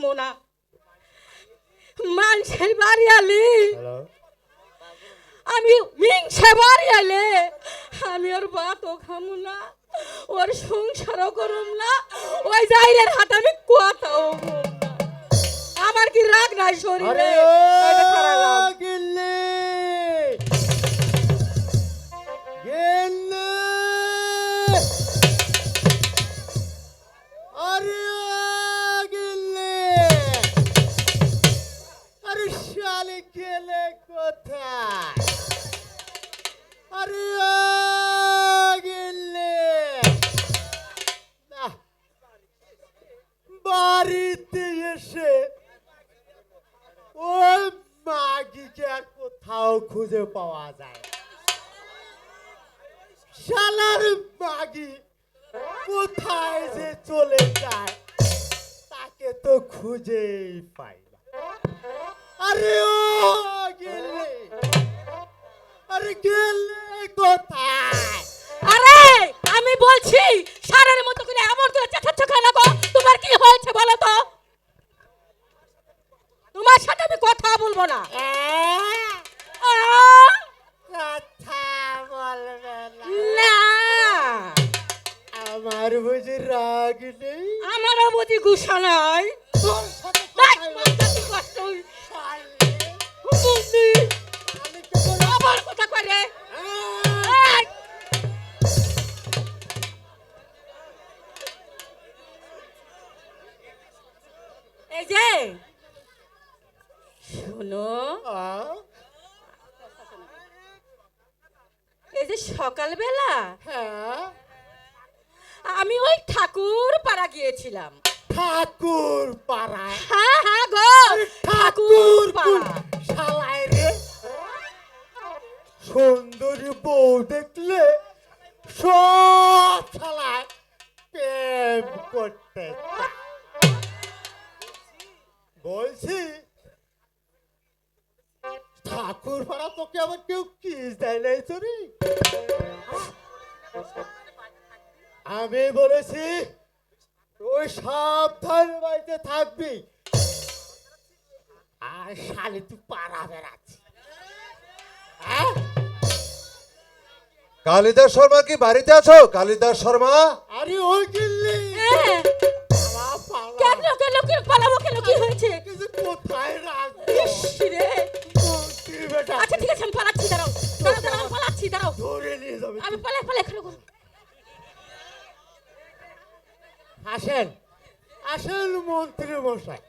খামো না। মানুষের বাড়ি আলি আমি মিংসে বাড়ি আলে আমি ওর ভাতও খামো না, ওর সংসারও করুম না, ওই জাইরের হাতে আমি কথাও বলবো না। আমার কি রাগ নাই শরীরে? গিল্লি গিল্লি আরে গিল্লি আরে শালি গেলে কোথায়? আরে গিল্লি না, বাড়িতে এসে ওই মাগিকে আর কোথাও খুঁজে পাওয়া যায় না। শালার মাগি কোথায় যে চলে যায় তাকে তো খুঁজেই পাই না। আরে ও গেলে, আরে গেলে কোথায়? আরে আমি বলছি সারের মতো করে এমন করে চেঁচাচ্ছ কেন গো? তোমার কি হয়েছে বলো তো? তোমার সাথে আমি কথা বলবো না। কথা বলবে না? না আমার বুঝি রাগ নেই? আমারও বুঝি গুসা নাই। তোর সাথে দেখ, কথাই মাথা কি কষ্ট হই। শালি, বুঝলি? আমি কি বলবো? আবার কথা করে। এই! এই যে শোনো, এই যে সকালবেলা হ্যাঁ, আমি ওই ঠাকুর পাড়া গিয়েছিলাম। ঠাকুর পাড়ায়? হ্যাঁ হ্যাঁ গো, ঠাকুর পাড়া। শালাই রে, সুন্দরী বউ দেখলে সব শালায় প্রেম করতে চায়। বলছি ঠাকুর পাড়া তোকে আবার কেউ কিস দেয় নাই তোরে? আমি বলেছি তুই সাবধান বাড়িতে থাকবি, আর শালি তুই পাড়া বেড়াচ্ছি। হ্যাঁ, কালিদাস শর্মা কি বাড়িতে আছো? কালিদাস শর্মা, আরে ওই গিল্লি হ্যাঁ, পালা পালা, কেন কেন কি পালাবো? কেন কি হয়েছে? কিন্তু কোথায় রাখবো? ইস রে। মন্ত্রী বেটা আচ্ছা ঠিক আছে, আমি পালাচ্ছি, দাঁড়াও দাঁড়াও দাঁড়াও, আমি পালাচ্ছি, দাঁড়াও। ধরে নিয়ে যাবে। আমি পালাই পালাই এখানে করবো। আসেন আসেন মন্ত্রী মশাই,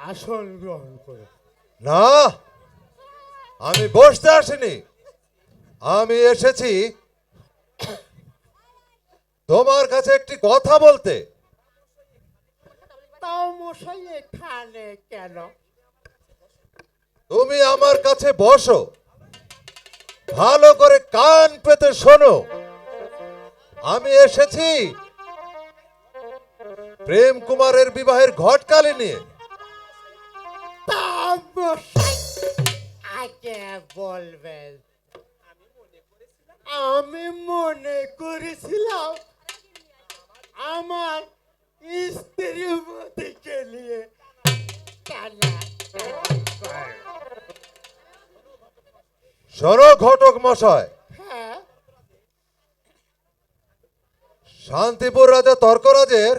আসন গ্রহণ করে। না, আমি বসতে আসিনি। আমি এসেছি তোমার কাছে একটি কথা বলতে। তাও মশাই এখানে কেন? তুমি আমার কাছে বসো, ভালো করে কান পেতে শোনো। আমি এসেছি প্রেম কুমারের বিবাহের ঘটকালি নিয়ে। তা মশাই আগে বলবেন। আমি মনে করেছিলাম আমার স্ত্রী মতিকে নিয়ে টানাটানি করো। শোনো ঘটক মশাই, হ্যাঁ, শান্তিপুর রাজা তর্করাজের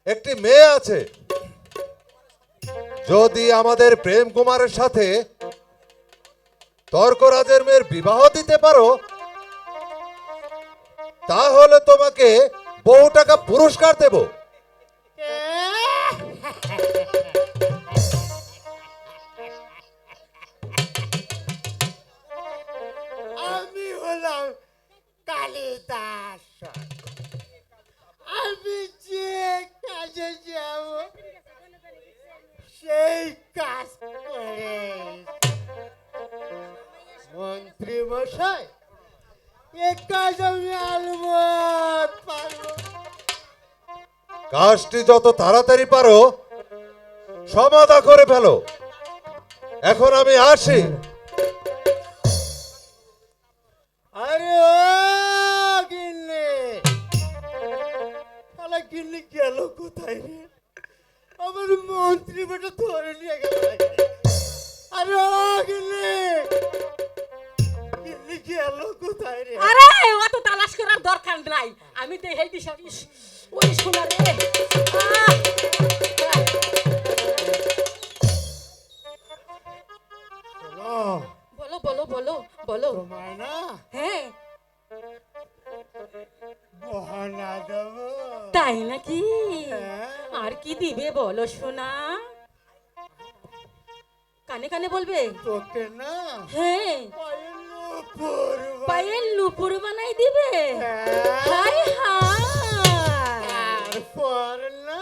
একটি মেয়ে আছে। যদি আমাদের প্রেম কুমারের সাথে তর্করাজের মেয়ের বিবাহ দিতে পারো, তাহলে তোমাকে বহু টাকা পুরস্কার দেব। আমি হলাম কালিদাস, আমি যে কাজে যাব সেই কাজ করে। মন্ত্রী মশাই, এ কাজ আমি আলবত পারবো। কাজটি যত তাড়াতাড়ি পারো সমাধা করে ফেলো। এখন আমি আসি। আরে ও গিন্নি, শালা গিন্নি গেল কোথায় রে? আমার মন্ত্রী বেটা ধরে নিয়ে গেল আরে ও গিন্নি গিন্নি গেল কোথায় রে আরে অত তালাশ করার দরকার নাই, আমি তো এই দিশা ওই শোনা রে। শোনো, বলো বলো বলো বলো। তোমায় না হ্যাঁ গহনা দেবো। তাই নাকি? হ্যাঁ। আর কি দিবে বলো শোনা? কানে কানে বলবে? তোকে না হ্যাঁ পায়ের নুপুর পায়ের নুপুর বানাই দিবে? হ্যাঁ। হাই হাই তারপর না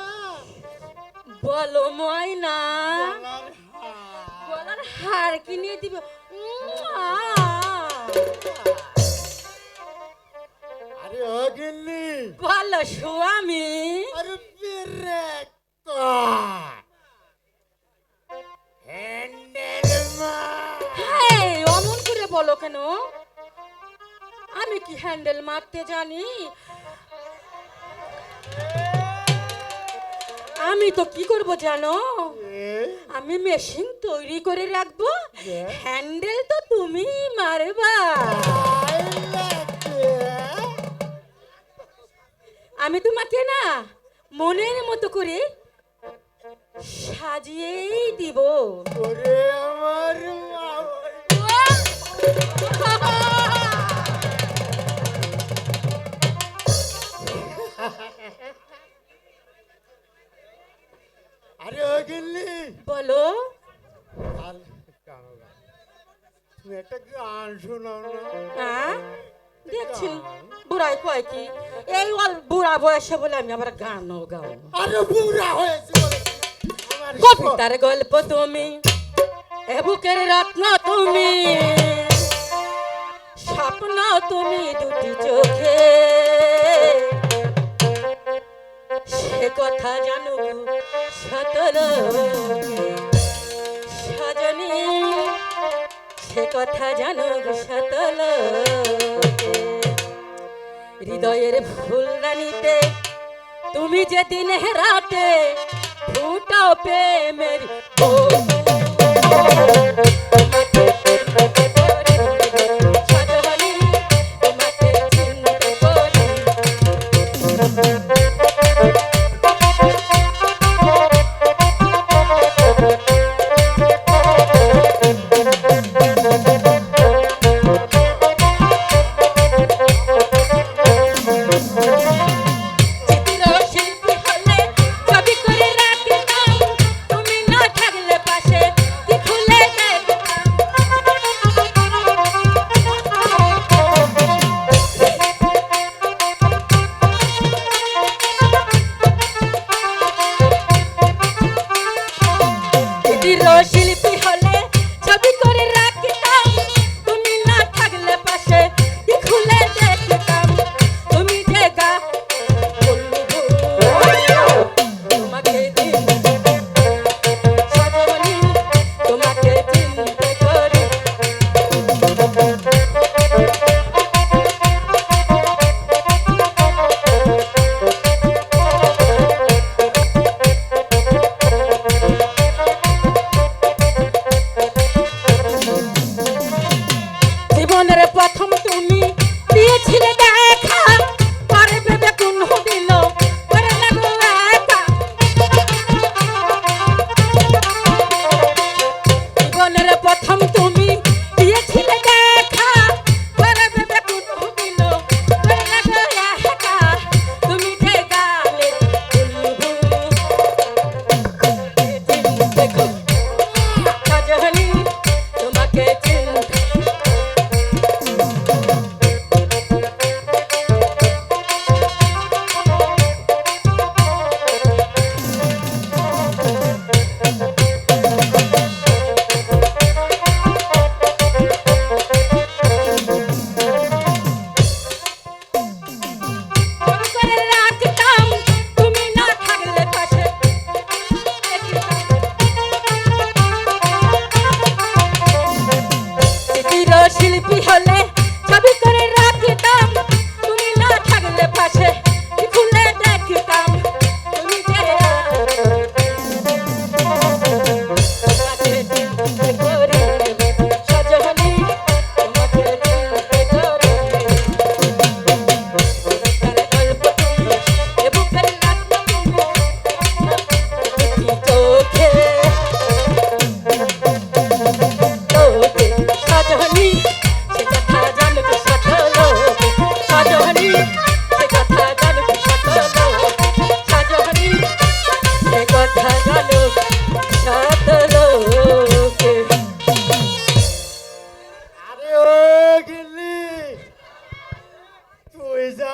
বলো ময়না, গলার হার। গলার হার কিনে দিবে? আরে ও গিন্নি বলো স্বামী। আরে বিরেক হ্যান্ডেল মা হ্যাঁ অমন করে বলো কেন? আমি কি হ্যান্ডেল মারতে জানি? আমি তো কি করব জানো? আমি মেশিন তৈরি করে রাখবো, হ্যান্ডেল তো তুমি মারবা। আমি তোমাকে না মনের মতো করে সাজিয়েই দিব। ওরে আমার মা আরে ও গিন্নি বলো তুমি একটা গান শোনাও না হ্যাঁ দেখছি বুড়াই কয় কি এই বুড়া বয়সে বলে আমি আবার গানও গাও। আরে বুড়া হয়েছে বলে আমার কবিতার গল্প তুমি, এ বুকের রত্ন তুমি, স্বপ্ন তুমি দুটি চোখে, সে কথা জানো সতল সজনী, সে কথা জানো সতল হৃদয়ের ফুলদানিতে তুমি যেদিন রাতে ফুটাও প্রেমের সজনী তোমাকে চিনতে করি। চিত্রশিল্পী হলে ছবি করে রাখতাম, তুমি না থাকলে পাশে কি খুলে দেখবে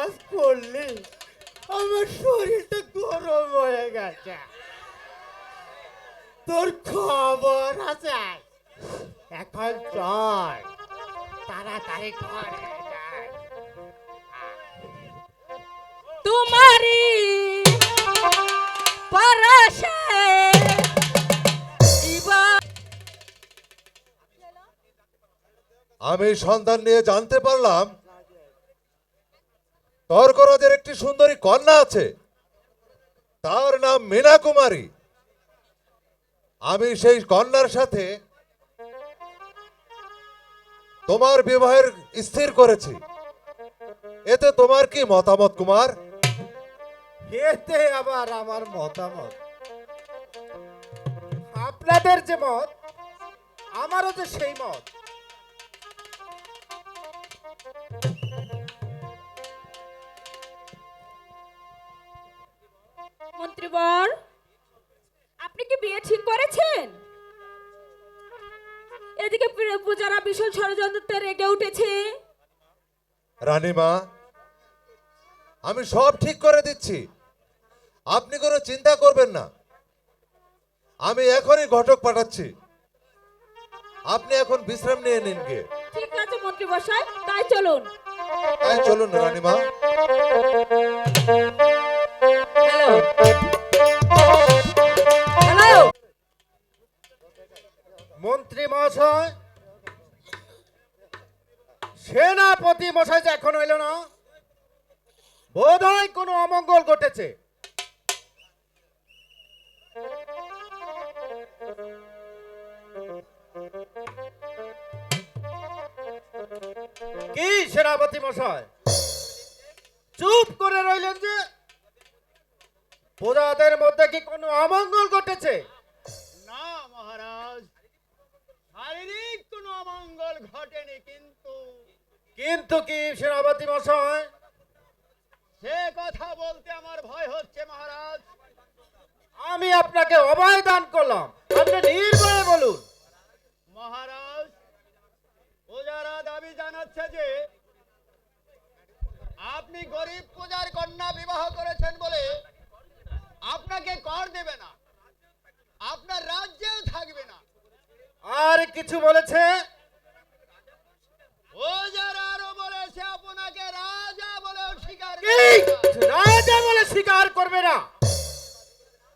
আওয়াজ করলি আমার শরীরটা গরম হয়ে গেছে। তোর খবর আছে? এখন চল, তাড়াতাড়ি ঘরে যাই। তোমারি পরশে আমি সন্ধান নিয়ে জানতে পারলাম তর্করাজের একটি সুন্দরী কন্যা আছে, তার নাম মীনা কুমারী। আমি সেই কন্যার সাথে তোমার বিবাহের স্থির করেছি। এতে তোমার কি মতামত কুমার? এতে আবার আমার মতামত? আপনাদের যে মত, আমারও তো সেই মত। মন্ত্রীবর, আপনি কি বিয়ে ঠিক করেছেন? এদিকে পূজারা ভীষণ ষড়যন্ত্রে রেগে উঠেছে। রানীমা, আমি সব ঠিক করে দিচ্ছি, আপনি কোনো চিন্তা করবেন না। আমি এখনই ঘটক পাঠাচ্ছি, আপনি এখন বিশ্রাম নিয়ে নিন গিয়ে। ঠিক আছে মন্ত্রী মশাই, তাই চলুন। তাই চলুন রানীমা। হ্যালো হ্যালো, মন্ত্রী মহাশয়, সেনাপতি মশাই যে এখন হইল না, বোধহয় কোনো অমঙ্গল ঘটেছে। কি সেনাপতি মশাই, চুপ করে রইলেন যে? প্রজাদের মধ্যে কি কোনো অমঙ্গল ঘটেছে? না মহারাজ, শারীরিক কোনো অমঙ্গল ঘটেনি, কিন্তু কিন্তু কি সেনাপতি মশাই? সে কথা বলতে আমার ভয় হচ্ছে মহারাজ। আমি আপনাকে অভয় দান করলাম, আপনি নির্ভয়ে বলুন। মহারাজ, প্রজারা দাবি জানাচ্ছে যে আপনি গরিব প্রজার কন্যা বিবাহ করেছেন বলে আপনাকে কর দেবে না, আপনার রাজ্যেও থাকবে না। আর কিছু বলেছে? প্রজারা আরো বলেছে আপনাকে রাজা বলে স্বীকার কি? করবে না। রাজা বলে স্বীকার করবে না?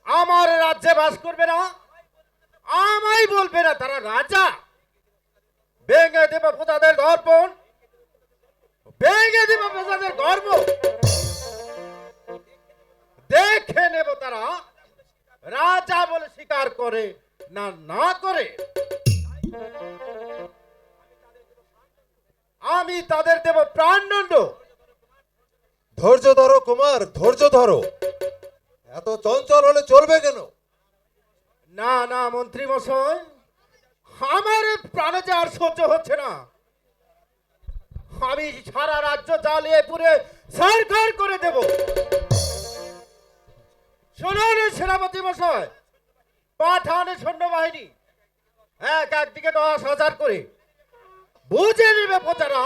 আমার রাজ্যে বাস করবে না, আমায় বলবে না তারা রাজা? ভেঙে দেব প্রজাদের দর্পণ, ভেঙে দেব প্রজাদের গর্ব। দেখে নেব তারা রাজা বলে স্বীকার করে না না করে। আমি তাদের দেব প্রাণদণ্ড। ধৈর্য ধরো কুমার, ধৈর্য ধরো, এত চঞ্চল হলে চলবে কেন? না না মন্ত্রী মশাই, আমার প্রাণে যে আর সহ্য হচ্ছে না। আমি সারা রাজ্য জ্বালিয়ে পুড়ে সরকার করে দেব। শুনুন সেনাপতি মশাই, পাঠান সৈন্যবাহিনী একদিকে 10,000 করে, বুঝে নেবে প্রজারা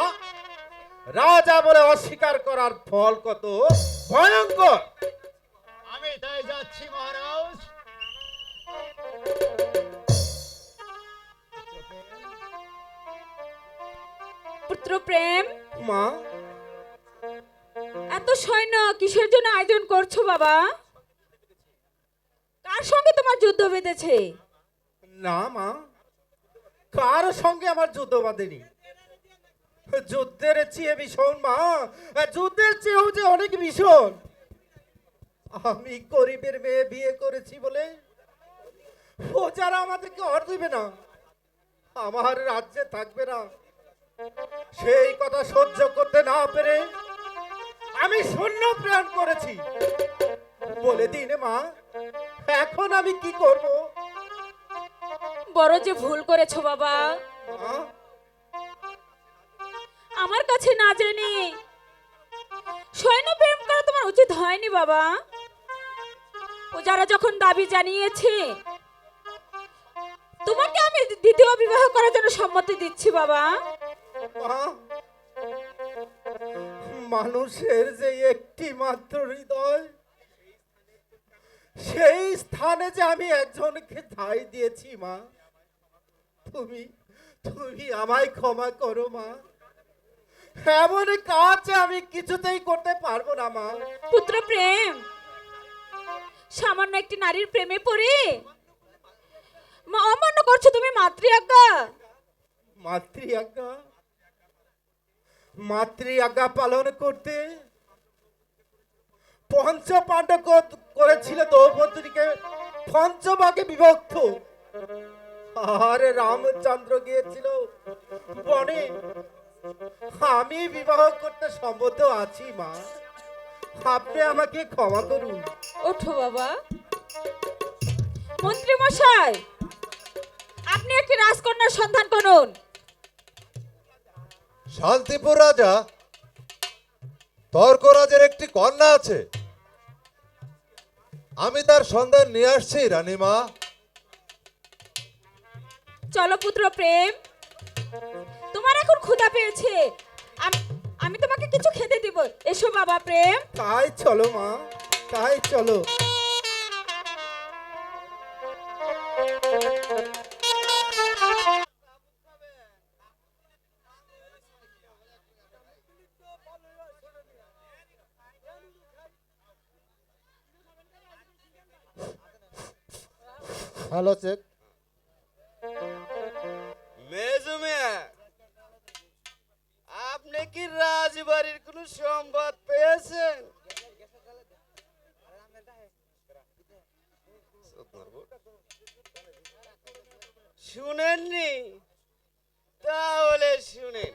রাজা বলে অস্বীকার করার ফল কত ভয়ঙ্কর। আমি তাই যাচ্ছি মহারাজ। পুত্র প্রেম, মা, এত সৈন্য কিসের জন্য আয়োজন করছো বাবা? কার সঙ্গে তোমার যুদ্ধ বেঁধেছে? না মা, কার সঙ্গে আমার যুদ্ধ বাঁধেনি। যুদ্ধের চেয়ে ভীষণ মা, যুদ্ধের চেয়েও যে অনেক ভীষণ। আমি গরিবের মেয়ে বিয়ে করেছি বলে ও যারা আমাদেরকে অর দিবে না, আমার রাজ্যে থাকবে না, সেই কথা সহ্য করতে না পেরে আমি সৈন্য প্রেরণ করেছি। বলে দিন মা, এখন আমি কি করব? বড় যে ভুল করেছো বাবা, মা, আমার কাছে না জেনে সৈন্য প্রেম করা তোমার উচিত হয়নি বাবা। ও যারা যখন দাবি জানিয়েছে, তোমাকে আমি দ্বিতীয় বিবাহ করার জন্য সম্মতি দিচ্ছি বাবা। মা, মানুষের যে একটি মাত্র হৃদয়, সেই স্থানে যে আমি একজনকে ঠাঁই দিয়েছি মা। তুমি তুমি আমায় ক্ষমা করো মা। এমন কাজ আমি কিছুতেই করতে পারবো না মা। পুত্র প্রেম, সামান্য একটি নারীর প্রেমে পড়ে অমান্য করছো তুমি মাতৃ আজ্ঞা। মাতৃ আজ্ঞা, মাতৃ আজ্ঞা পালন করতে পঞ্চ পাণ্ডব করেছিল দ্রৌপদীকে পঞ্চভাগে বিভক্ত, আর রামচন্দ্র গিয়েছিল বনে। আমি বিবাহ করতে সম্মত আছি মা। আপনি আমাকে ক্ষমা করুন। ওঠো বাবা। মন্ত্রী মশাই, আপনি একটি রাজকন্যার সন্ধান করুন। শান্তিপুর রাজা তর্করাজের একটি কন্যা আছে, আমি তার সন্ধান নিয়ে আসছি রানীমা। চলো পুত্র প্রেম, তোমার এখন ক্ষুধা পেয়েছে, আমি তোমাকে কিছু খেতে দিব। এসো বাবা প্রেম। তাই চলো মা, তাই চলো। Hello check. মেজুমিয়া, আপনি কি রাজবাড়ির কোন সংবাদ পেয়েছেন? শুনেননি? তাহলে শুনেন,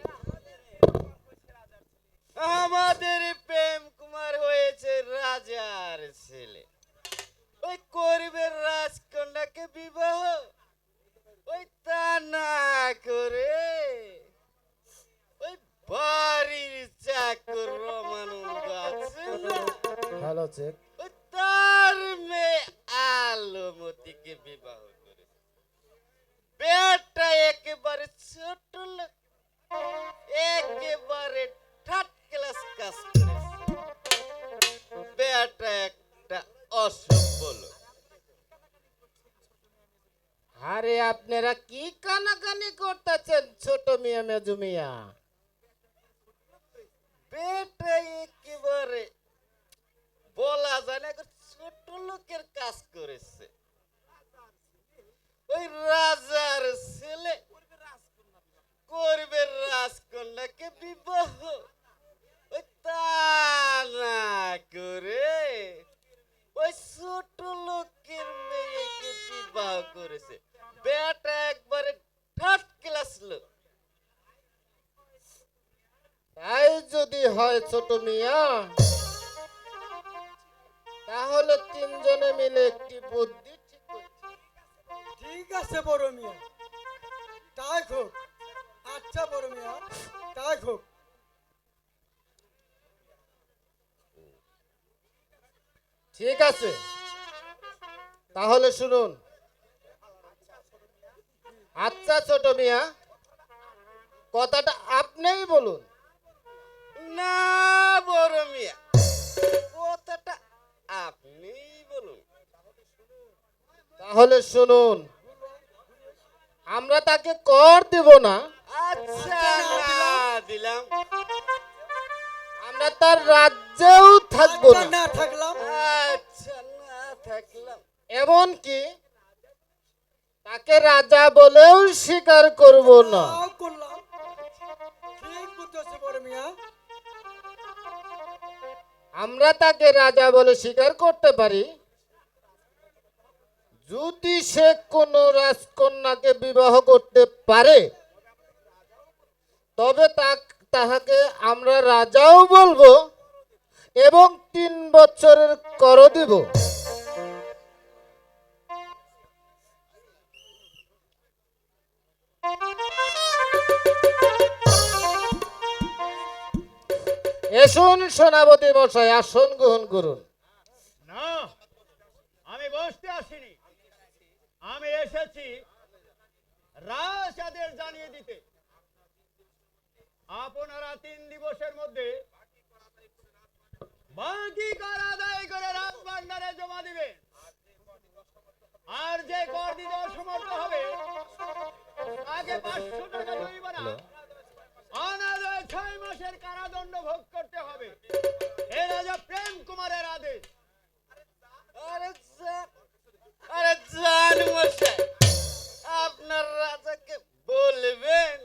আমাদের প্রেম কুমার হয়েছে রাজার ছেলে। ওই করবে রাজকন্যাকে বিবাহ, ওই তা না করে ওই বাড়ির চাকর রমানন্দ আছে না, হ্যালো চেক। ওই তার মেয়ে আলমতিকে বিবাহ করে। বেটা একেবারে ছোট লোক, একেবারে থার্ড ক্লাস কাজ করেছে। বেটা একটা অসভ্য লোক। আরে আপনারা কি কানাকানি করতেছেন ছোট মিয়া মেজু মিয়া? বেটা একেবারে বলা যায় না, ছোট লোকের কাজ করেছে। ওই রাজার ছেলে করবে রাজকন্যাকে বিবাহ, ওই তা না করে ওই ছোট লোকের মেয়েকে বিবাহ করেছে। বেটা একবারে থার্ড ক্লাস লোক। তাই যদি হয় ছোট মিয়া, তাহলে তিনজনে মিলে একটি বুদ্ধি ঠিক করছি। ঠিক আছে বড় মিয়া, তাই হোক। আচ্ছা বড় মিয়া, তাই হোক। ঠিক আছে, তাহলে শুনুন। আচ্ছা ছোট মিয়া, কথাটা আপনিই বলুন। না বড় মিয়া, কথাটা আপনিই বলুন। তাহলে শুনুন, আমরা তাকে কর দেব না, আচ্ছা না দিলাম। আমরা তার রাজ্যেও থাকবো আচ্ছা না, না থাকলাম। আচ্ছা না থাকলাম। এমনকি তাকে রাজা বলেও স্বীকার করব না। তাও করলাম। ঠিক বুঝতেছি বড় মিয়া। আমরা তাকে রাজা বলে স্বীকার করতে পারি যদি সে কোনো রাজকন্যাকে বিবাহ করতে পারে, তবে তাহাকে আমরা রাজাও বলবো এবং 3 বছরের কর দিব। এসুন সেনাপতি মশাই, আসন গ্রহণ করুন। না, আমি বসতে আসিনি। আমি এসেছি রাজ আদেশ জানিয়ে দিতে। আপনারা 3 দিবসের মধ্যে বাকি কর আদায় করে রাজ ভান্ডারে জমা দিবেন। আর যে কর দিতে অসমর্থ হবে তাকে 500 টাকা জরিমানা, অনাদায়ে 6 মাসের কারাদণ্ড ভোগ করতে হবে। এ রাজা প্রেম কুমারের আদেশ। আরে জান মশাই, আপনার রাজাকে বলবেন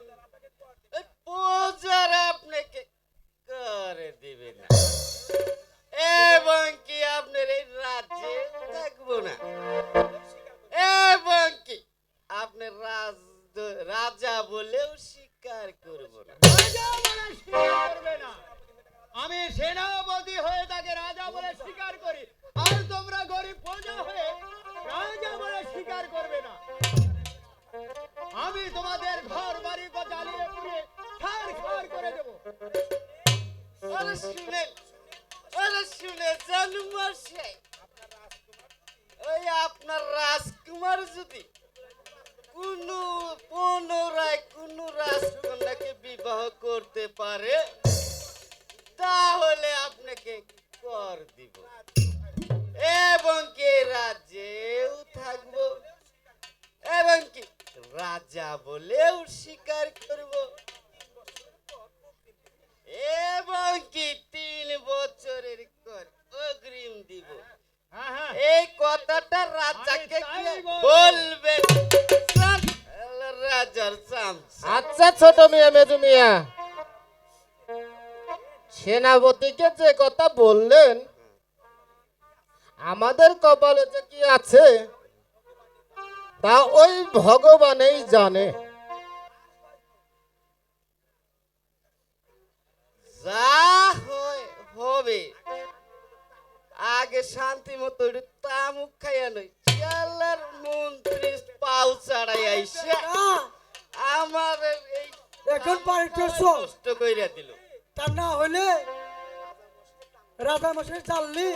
এই পূজার আপনাকে করে দিবে না, এবং কি আপনার এই রাজ্যে থাকবো না, এবং কি আপনার রাজা বলেও স্বীকার করবো না। রাজা বলে স্বীকার করবে না। আমি সেনাপতি হয়ে তাকে রাজা বলে স্বীকার করি, আর তোমরা গরিব প্রজা হয়ে রাজা বলে স্বীকার করবে না। আমি তোমাদের ঘর বাড়ি জ্বালিয়ে পুড়িয়ে ছাড়খাড় করে দেবো। আরে শুনে জান মশাই, ওই আপনার রাজকুমার যদি পুনরায় কোন রাজকন্যাকে বিবাহ করতে পারে তাহলে আপনাকে কর দিব, এবং কি রাজ্যেও থাকবো, এবং কি রাজা বলেও স্বীকার করব, এবং কি 3 বছরের কর অগ্রিম দিব। হ্যাঁ হ্যাঁ, এই কথাটা রাজাকে আমি তাই গিয়ে বলবো। বলবেন। রাজার চামচা। আচ্ছা ছোট মিয়া, মেজু মিয়া, সেনাপতিকে যে কথা বললেন, আমাদের কপালে যে কি আছে তা ওই ভগবানই জানে। যা হবে, আগে শান্তি মতো তামুক খাইয়া নই চালার মন্ত্রী পাউ চাড়াই আইসা আমার এই এখন বাড়িতে নষ্ট কইরা দিল। তা না হলে রাজা মশাই চাললি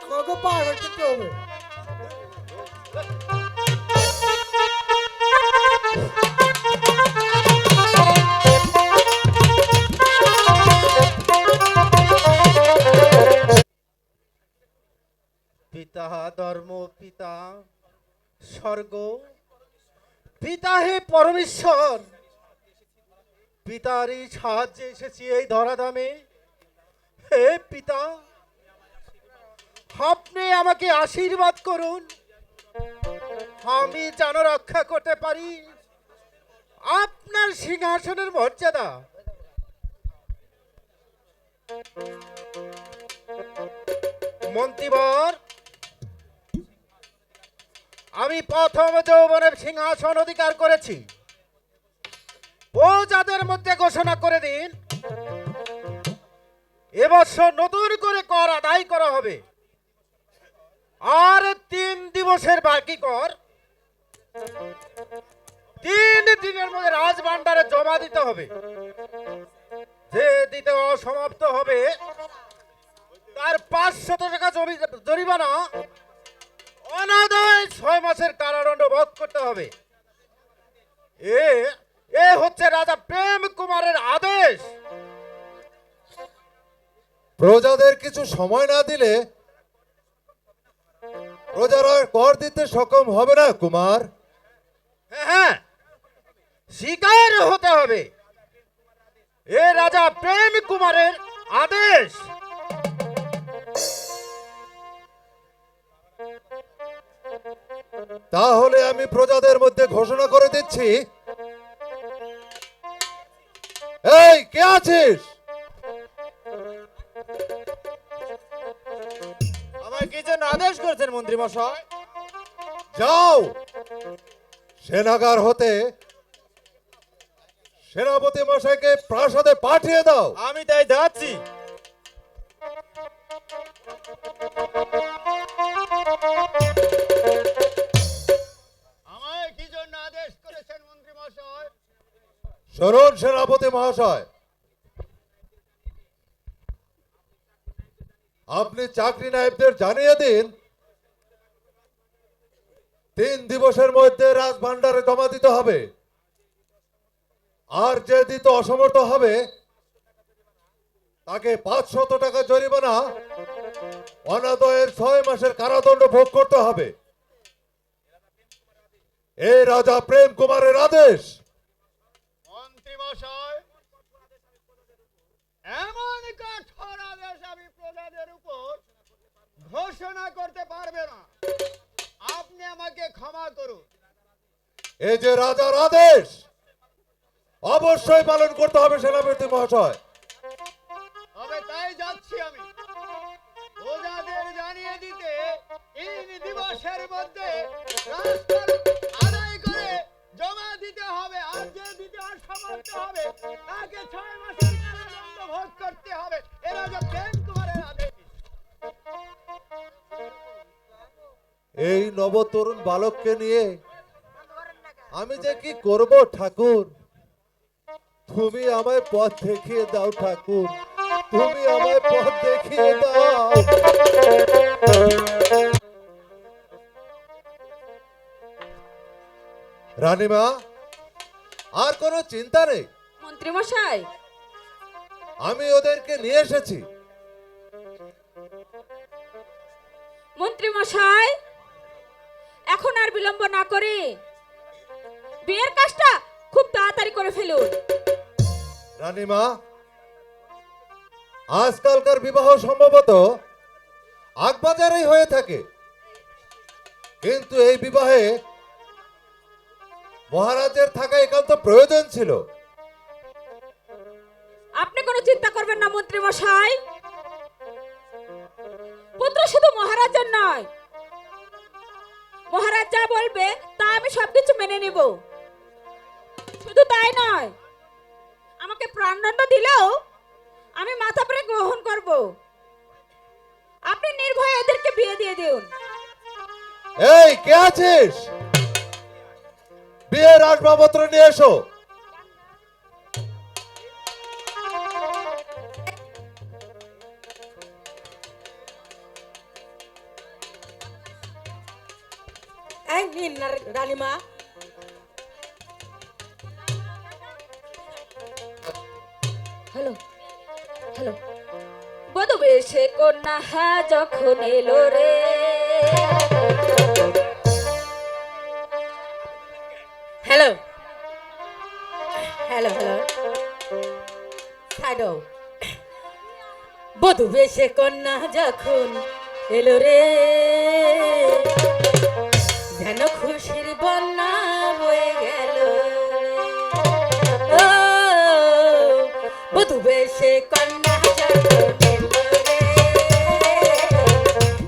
আমাকে পার করতে হবে। পিতা ধর্ম, পিতা স্বর্গ, পিতা হে পরমেশ্বর, পিতারই সাহায্যে এসেছি এই ধরাধামে। হে পিতা, আপনি আমাকে আশীর্বাদ করুন, আমি যেন রক্ষা করতে পারি আপনার সিংহাসনের মর্যাদা। মন্ত্রীবর, আমি প্রথম যৌবনের সিংহাসন অধিকার করেছি। প্রজাদের মধ্যে ঘোষণা করে দিন এবছর নতুন করে কর আদায় করা হবে, আর 3 দিবসের বাকি কর 3 দিনের মধ্যে রাজভান্ডারে জমা দিতে হবে। যে দিতে অসমাপ্ত হবে তার 500 টাকা জরিমানা, অনাদায়ে 6 মাসের কারাদণ্ড ভোগ করতে হবে। এ হচ্ছে রাজা প্রেম কুমারের আদেশ। প্রজাদের কিছু সময় না দিলে প্রজারা কর দিতে সক্ষম হবে না কুমার। হ্যাঁ, শিকার হতে হবে। এ রাজা প্রেম কুমারের আদেশ। তাহলে আমি প্রজাদের মধ্যে ঘোষণা করে দিচ্ছি, এই কে আছিস? আমায় কি যেন আদেশ করেছেন মন্ত্রী মশাই? যাও সেনাগার হতে সেনাপতি মশাইকে প্রাসাদে পাঠিয়ে দাও। আমি তাই যাচ্ছি। আমায় কি জন্য আদেশ করেছেন মন্ত্রী মশাই? শুনুন সেনাপতি মহাশয়, আপনি চাকরি নায়েবদের জানিয়ে দিন 3 দিবসের মধ্যে রাজভান্ডারে জমা দিতে হবে, আর যে দিতে অসমর্থ হবে তাকে 500 টাকা জরিমানা, অনাদয়ের 6 মাসের কারাদণ্ড ভোগ করতে হবে। এই রাজা প্রেম কুমারের আদেশ। মন্ত্রী মশাই, এমন কঠোর আদেশ আমি প্রজাদের উপর ঘোষণা করতে পারবে না। আপনি আমাকে ক্ষমা করুন। এই যে রাজার আদেশ অবশ্যই পালন করতে হবে সেনাপতি মহাশয়। তবে তাই যাচ্ছি আমি প্রজাদের জানিয়ে দিতে, ইন দিবসের মধ্যে রাস্তার আদায় করে জমা দিতে হবে। আর যে দিতে অসমর্থ হবে তাকে 6 মাসের কারাদণ্ড ভোগ করতে হবে। এরা যে প্রেম কুমারের আদেশ। এই নবতরুণ বালককে নিয়ে আমি যে কি করব ঠাকুর, তুমি আমায় পথ দেখিয়ে দাও ঠাকুর, তুমি আমায় পথ দেখিয়ে দাও। রানীমা, আর কোনো চিন্তা নেই, মন্ত্রী মশাই, আমি ওদেরকে নিয়ে এসেছি। মন্ত্রী মশাই, এখন আর বিলম্ব না করে বিয়ের কাজটা খুব তাড়াতাড়ি করে ফেলুন। রানীমা, আজকালকার বিবাহ সম্ভবত আগবাজারেই হয়ে থাকে, কিন্তু এই বিবাহে মহারাজের থাকা একান্ত প্রয়োজন ছিল। আপনি কোনো চিন্তা করবেন না মন্ত্রী মশাই, পুত্র শুধু মহারাজের নয়, মহারাজ যা বলবে তা আমি সবকিছু মেনে নেব। শুধু তাই নয়, আমাকে প্রাণদণ্ড দিলেও আমি মাথা পেরে গ্রহণ করব। আপনি নির্ভয়ে এদেরকে বিয়ে দিয়ে দিন। এই কে আছিস? বিয়ের আসবাবপত্র নিয়ে এসো। এই নিন না রানীমা। Hello hello. বধূ বেশে কন্যা হ্যাঁ যখন এলো রে, হ্যালো হ্যালো হ্যালো। সাইডো। বধূ বেশে কন্যা যখন এলো রে, যেন খুশির বন্যা বয়ে গেল। ও বধূ বেশে কন্যা যখন এলো রে,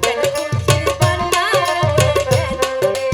যেন খুশির বন্যা বয়ে গেল রে।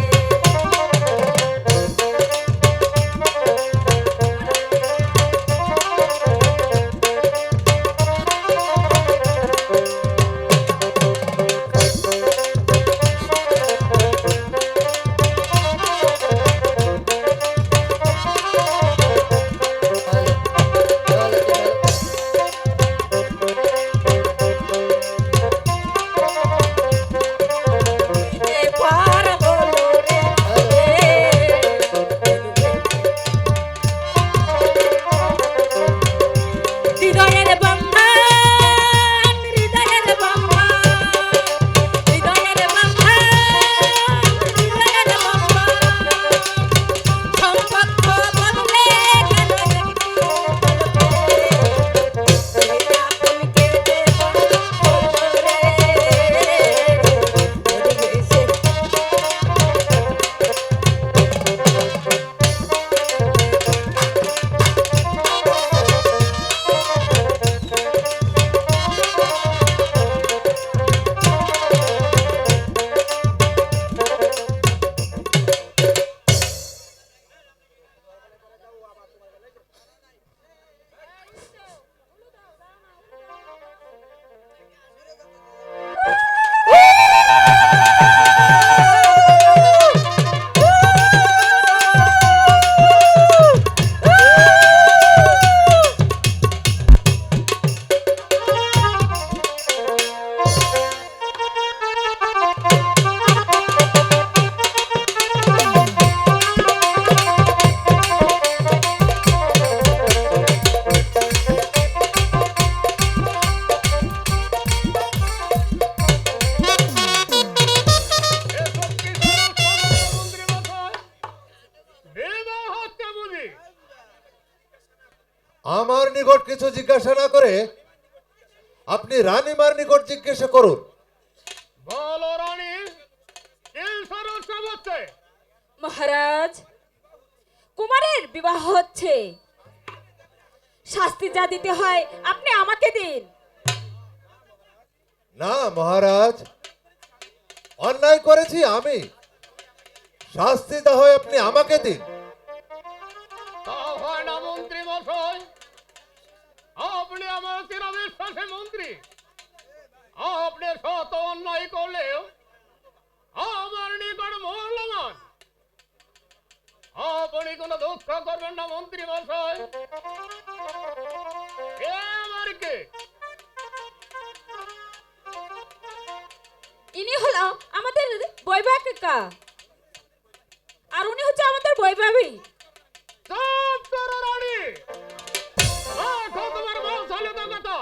জিজ্ঞাসা না করে আপনি রানীমার নিকট জিজ্ঞাসা করুন। বলো রানী, কি সমস্যা হচ্ছে? মহারাজ, কুমারের বিবাহ হচ্ছে, শাস্তি যা দিতে হয় আপনি আমাকে দিন। না মহারাজ, অন্যায় করেছি আমি, শাস্তি যা হয় আপনি আমাকে দিন। তা হয় না মন্ত্রী মশাই, আপনি আমার চিরবিশ্বাসী মন্ত্রী, আপনি শত অন্যায় করলেও আমার নিকট মূল্যবান। আপনি কোনো দুঃখ করবেন না মন্ত্রী মশাই। এ আমার কে? ইনি হলো আমাদের বৈবাহিকা, আর উনি হচ্ছে আমাদের বৈবাহী। চুপ করো রানী, রাখো তোমার বংশালিত কথা।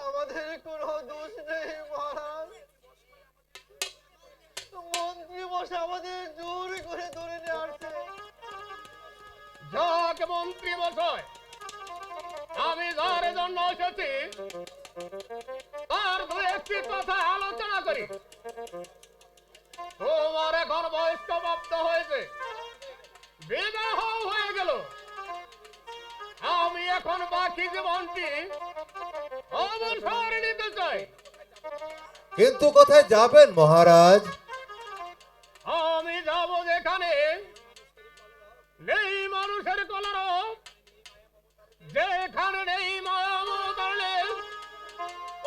আমাদের কোনো দোষ নেই মহারাজ, মন্ত্রী মশাই আমাদের জোর করে ধরে নিয়ে আসছে। যাক মন্ত্রী মশাই, আমি যার জন্য এসেছি তার দু একটি কথা আলোচনা করি। তোমার এখন বয়স্ক প্রাপ্ত হয়েছে, বিবাহ হয়ে গেল, আমি এখন বাকি জীবনটি অবসর নিতে চাই। কিন্তু কোথায় যাবেন মহারাজ? আমি যাব যেখানে নেই মানুষের কলরব, যেখানে নেই মায়া মমতালে,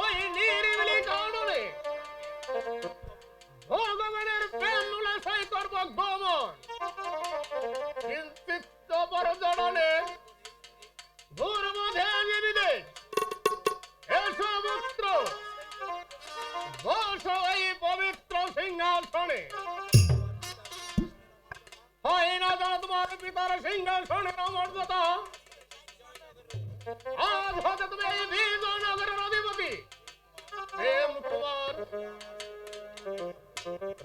ওই নিরিবিলি কাননে ভগবানের প্রেম উল্লাসই করব গমন। চিন্তিত পরজননে দূর মধ্যে বিদেশ এসো পুত্র, বসো এই পবিত্র সিংহাসনে। হয় না জানো তোমার পিতার সিংহাসনের অমর্যাদা, আজ হতে তুমি এই বিজয়নগরের অধিপতি। প্রেম কুমার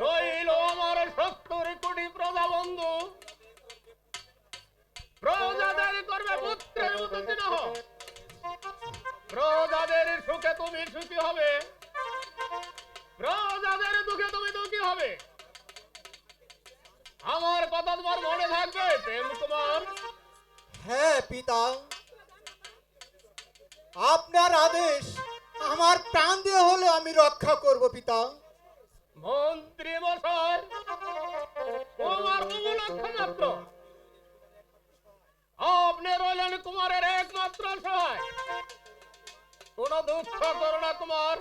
রইল আমার 70 কোটি প্রজা বন্ধু, প্রজাদের করবে পুত্রের মতো স্নেহ, প্রজাদের সুখে তুমি সুখী হবে, প্রজাদের দুঃখে তুমি দুঃখী হবে। আমার কথা তোমার মনে থাকবে প্রেম কুমার? হ্যাঁ পিতা, আপনার আদেশ আমার প্রাণ দিয়ে হলে আমি রক্ষা করব পিতা। মন্ত্রী মশাই, তোমার লক্ষ্য মাত্র, আপনি রইলেন কুমারের একমাত্র সহায়। কোন দুঃখ করো না কুমার,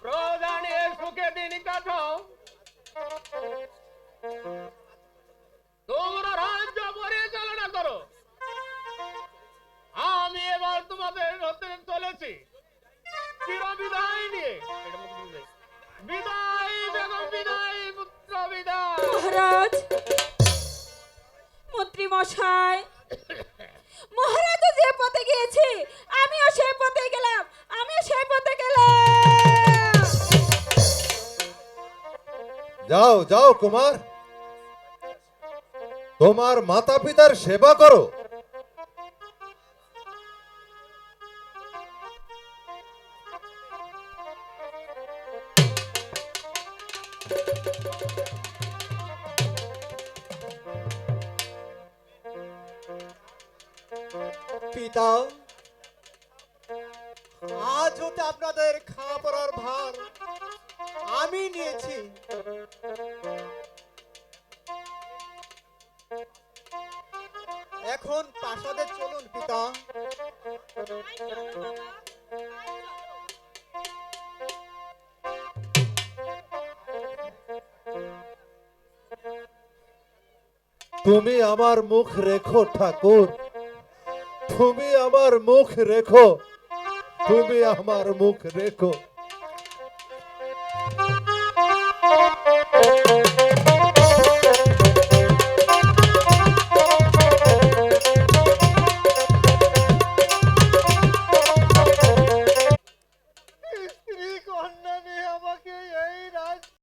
প্রজা নিয়ে সুখে দিন কাটাও, তোমরা রাজ্য পরিচালনা করো। আমি এবার তোমাদের হতে চলেছি চিরবিদায় নিয়ে। বিদায় বেগম, বিদায় পুত্র, বিদায়। মহারাজ, মন্ত্রী মশাই, মহারাজ যে পথে গিয়েছে আমিও সেই পথে গেলাম, আমিও সেই পথে গেলাম। যাও যাও কুমার, তোমার মাতা পিতার সেবা করো। পিতা, আজ হতে আপনাদের খাওয়া পড়ার ভার আমি নিয়েছি। এখন প্রাসাদে চলুন পিতা। তুমি আমার মুখ রেখো ঠাকুর, তুমি আমার মুখ রেখো, তুমি আমার মুখ রেখো।